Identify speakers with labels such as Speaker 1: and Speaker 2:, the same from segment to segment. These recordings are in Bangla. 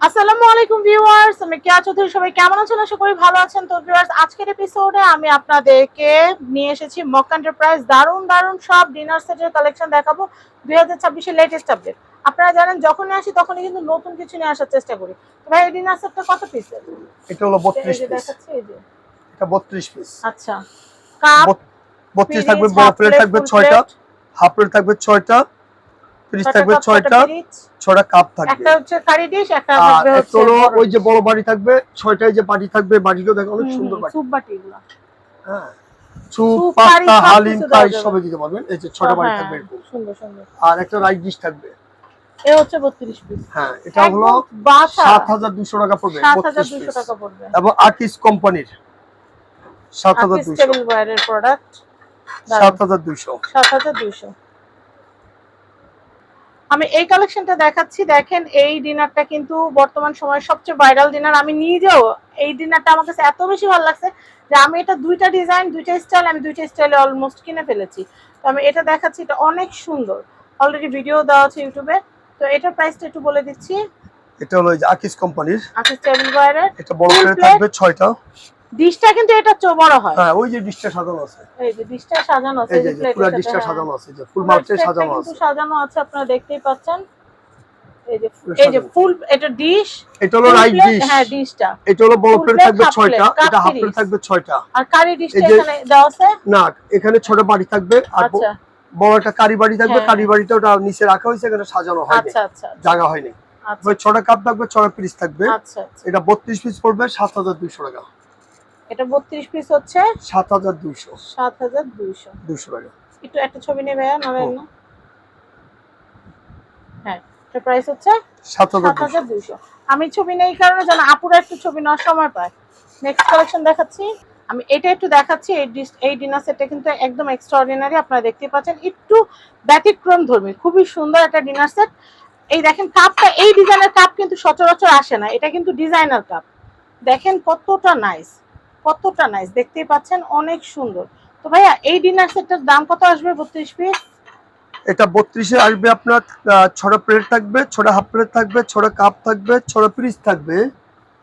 Speaker 1: আসসালামু আলাইকুম ভিউয়ার্স, আমি কেয়া চৌধুরী। সবাই কেমন আছেন? আশা করি ভালো আছেন। তো ভিউয়ার্স, আজকের এপিসোডে আমি আপনাদেরকে নিয়ে এসেছি মক্কা এন্টারপ্রাইজ দারুণ দারুণ সব ডিনার সেটের কালেকশন দেখাবো 2026 এর লেটেস্ট আপডেট। আপনারা জানেন যখনই আসি তখনই কিন্তু নতুন কিছু নিয়ে আসার চেষ্টা করি। তো ভাই, এই ডিনার সেটটা কত পিসের?
Speaker 2: এটা হলো 32 পিস।
Speaker 1: দেখাচ্ছি এই যে
Speaker 2: এটা 32 পিস।
Speaker 1: আচ্ছা, কাপ
Speaker 2: 32 থাকবে, বড় প্লেট থাকবে 6টা, হাফ প্লেট থাকবে 6টা, পিস থাকবে 6টা, 6টা কাপ থাকবে।
Speaker 1: একটা হচ্ছে কারি ডিশ, একটা থাকবে হচ্ছে
Speaker 2: হলো ওই যে বড় বাটি থাকবে 6টায়, যে বাটি থাকবে বাটিগুলো দেখো অনেক সুন্দর বাটি।
Speaker 1: সুপ বাটি এগুলো।
Speaker 2: হ্যাঁ, সুপ, পাস্তা, হালিম, ফ্রাই সবই দিতে পারবেন। এই যে 6টা বাটি থাকবে এরকম
Speaker 1: সুন্দর সুন্দর।
Speaker 2: আর একটা রাইস ডিশ থাকবে।
Speaker 1: এই হচ্ছে 32 পিস।
Speaker 2: হ্যাঁ, এটা হলো 7200 টাকা পড়বে।
Speaker 1: 7200 টাকা পড়বে।
Speaker 2: এবং আর্টিস কোম্পানির 7200
Speaker 1: টেবিল ওয়্যারের প্রোডাক্ট
Speaker 2: 7200।
Speaker 1: আমি এই কালেকশনটা দেখাচ্ছি। দেখেন, এই ডিনারটা কিন্তু বর্তমান সময়ে সবচেয়ে ভাইরাল ডিনার। আমি নিজেও এই ডিনারটা আমার কাছে এত বেশি ভালো লাগছে যে আমি এটা দুইটা ডিজাইন, দুইটা স্টাইল, আমি দুইটা স্টাইলে অলমোস্ট কিনে ফেলেছি। তো আমি এটা দেখাচ্ছি, এটা অনেক সুন্দর। অলরেডি ভিডিও দেওয়া আছে ইউটিউবে। তো এটার প্রাইসটা একটু বলে দিচ্ছি।
Speaker 2: এটা হলো এই যে আর্টিস কোম্পানির
Speaker 1: আর্টিস টেবিল ওয়্যারের।
Speaker 2: এটা বড় প্লেট থাকবে 6টা।
Speaker 1: ডিশটা কিন্তু এটা বড় হয়।
Speaker 2: হ্যাঁ, ওই যে ডিশটা সাজানো আছে,
Speaker 1: এই যে ডিশটা সাজানো আছে,
Speaker 2: এই যে পুরো ডিশটা সাজানো আছে, যে ফুল মার্চে সাজানো আছে,
Speaker 1: সাজানো আছে, আপনারা দেখতেই পাচ্ছেন। এই যে ফুল, এটা ডিশ,
Speaker 2: এটা হলো রাইস ডিশ।
Speaker 1: হ্যাঁ, ডিশটা
Speaker 2: এটা হলো বড় প্লেট থাকবে 6টা, এটা হাফ প্লেট থাকবে 6টা।
Speaker 1: আর কারি ডিশটা এখানে দেওয়া আছে
Speaker 2: না, এখানে 6টা বাটি থাকবে আর
Speaker 1: আচ্ছা,
Speaker 2: বড় একটা কারি বাটি থাকবে। কারি বাটিটা ওটা নিচে রাখা হয়েছে, এখানে সাজানো হয়নি।
Speaker 1: আচ্ছা আচ্ছা,
Speaker 2: জায়গা হয়নি। ওই 6টা কাপ থাকবে, 6টা পিস থাকবে।
Speaker 1: আচ্ছা আচ্ছা,
Speaker 2: এটা 32 পিস পড়বে 7200 টাকা।
Speaker 1: এটা 32 পিস হচ্ছে
Speaker 2: 7200
Speaker 1: টাকা। একটু একটা ছবি নেবে নামেন না। হ্যাঁ, এটা প্রাইস হচ্ছে 7200। আমি ছবি নেই কারণে জানা আপুরা একটু ছবি নেওয়ার সময় পায়। নেক্সট কালেকশন দেখাচ্ছি। আমি এটা একটু দেখাচ্ছি। এই ডিনার সেটটা কিন্তু একদম এক্সট্রাঅর্ডিনারি। আপনারা দেখতে পাচ্ছেন, একটু ব্যতিক্রম ধর্মী, খুবই সুন্দর একটা ডিনার সেট। এই দেখেন কাপটা, এই ডিজাইনের কাপ কিন্তু সচরাচর আসে না, এটা কিন্তু ডিজাইনার কাপ। দেখেন কতটা নাইস, কতটা নাইস, দেখতেই পাচ্ছেন, অনেক সুন্দর। তো ভাইয়া, এই ডিনার সেটটার দাম কত আসবে 32 পিস?
Speaker 2: এটা 32 এ আসবে আপনার 6টা প্লেট থাকবে, 6টা হাফ প্লেট থাকবে, 6টা কাপ থাকবে, 6টা পিস থাকবে,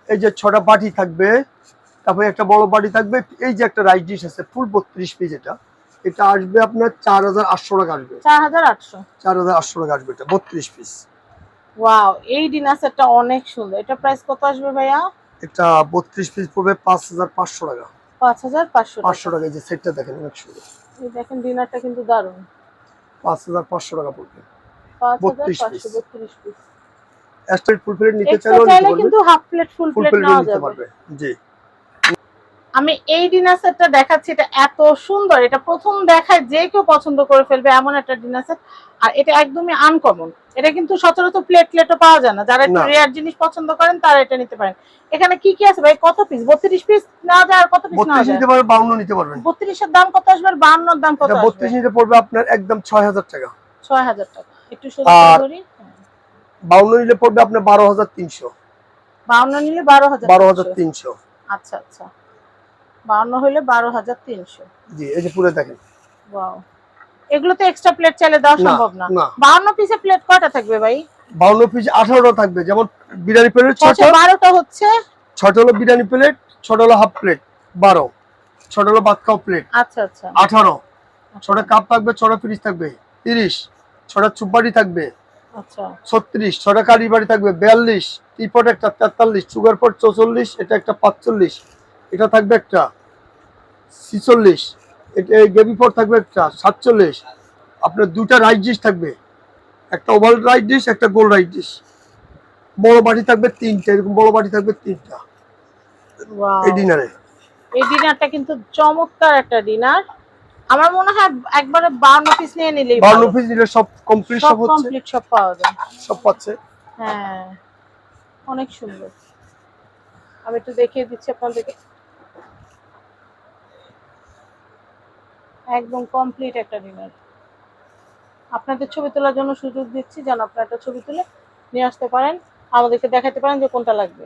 Speaker 2: এই যে 6টা বাটি থাকবে, তারপরে একটা বড় বাটি থাকবে, এই যে একটা রাইস ডিশ আছে ফুল 32 পিস। এটা আসবে আপনার 4800 টাকা আসবে। 4800 টাকা আসবে এটা 32 পিস।
Speaker 1: ওয়াও, এই ডিনার সেটটা অনেক সুন্দর। এটা প্রাইস কত আসবে ভাইয়া?
Speaker 2: এটা 32 পিস পড়বে 5500 টাকা।
Speaker 1: 5500
Speaker 2: টাকা। এই যে সেটটা দেখেন অনেক সুন্দর।
Speaker 1: এই দেখেন, ডিনারটা কিন্তু দারুণ।
Speaker 2: 5500 টাকা পড়বে 32 piece.
Speaker 1: 32 piece.
Speaker 2: Straight full plate নিতে
Speaker 1: চাইলে কিন্তু হাফ প্লেট, ফুল প্লেট নেওয়া যাবে।
Speaker 2: জি,
Speaker 1: আমি এই ডিনার সেটটা দেখাচ্ছি, এটা এত সুন্দর, এটা প্রথম দেখায় যে কেউ পছন্দ করে ফেলবে এমন একটা ডিনার সেট। আর এটা একদমই আনকমন। এটা কিন্তু সচরাচর প্লেটও পাওয়া যায় না। যারা একটু রেয়ার জিনিস পছন্দ করেন তারা এটা নিতে পারেন। এখানে কি কি আছে ভাই? কত পিস? 32 পিস নেওয়া যায়? আর কত পিস নেওয়া যায়?
Speaker 2: 52 নিতে পারবেন।
Speaker 1: 32 এর দাম কত আসবে আর 52 এর দাম কত আসবে?
Speaker 2: 32 নিতে পড়বে আপনার একদম 6000 টাকা।
Speaker 1: 6000 টাকা। একটু সুন্দর করি।
Speaker 2: 52 নিলে পড়বে আপনার 12300।
Speaker 1: 52 নিলে 12300। আচ্ছা আচ্ছা, 52 হইলে 12300।
Speaker 2: জি, এই যে পুরো দেখেন।
Speaker 1: ওয়াও, এগুলো তো এক্সট্রা প্লেট চাইলে দেওয়া সম্ভব না। 52 পিসে প্লেট কয়টা থাকবে ভাই?
Speaker 2: 52 পিস 18টা থাকবে। যেমন বিরিয়ানি প্লেট 6টা,
Speaker 1: 12টা হচ্ছে
Speaker 2: 6টা হলো বিরিয়ানি প্লেট, 6টা হলো হাফ প্লেট 12, 6টা হলো ভাত খাওয়া প্লেট।
Speaker 1: আচ্ছা আচ্ছা,
Speaker 2: 18, 6টা কাপ থাকবে, 6টা পিস থাকবে 30, 6টা চুপারি থাকবে
Speaker 1: আচ্ছা
Speaker 2: 36, 6টা কারি বাড়ি থাকবে 42, টিপট একটা 43, সুগার পট 44, এটা একটা 45, এটা থাকবে একটা 46, এটা গ্রেভি পট থাকবে একটা 47, আপনার দুটা রাইস ডিশ থাকবে, একটা ওভাল রাইস ডিশ, একটা গোল রাইস ডিশ, বড় বাটি থাকবে 3টে, এরকম বড় বাটি থাকবে 3টা।
Speaker 1: ওয়াও,
Speaker 2: এই ডিনারে
Speaker 1: এই ডিনারটা কিন্তু চমৎকার একটা ডিনার। আমার মনে হয় একবারে 52 পিস নিয়ে নিলেই ভালো।
Speaker 2: 52 পিস নিলে সব কমপ্লিট, সব হচ্ছে,
Speaker 1: কমপ্লিট সব পাওয়া যায়,
Speaker 2: সব পাচ্ছে।
Speaker 1: হ্যাঁ, অনেক সুন্দর। আমি একটু দেখিয়ে দিচ্ছি আপনাদেরকে, একদম কমপ্লিট একটা ডিনার। আপনাদের ছবি তোলার জন্য সুযোগ দিচ্ছি, যেন আপনারা একটা ছবি তুলে নিয়ে আসতে পারেন, আমাদেরকে দেখাতে পারেন যে কোনটা লাগবে।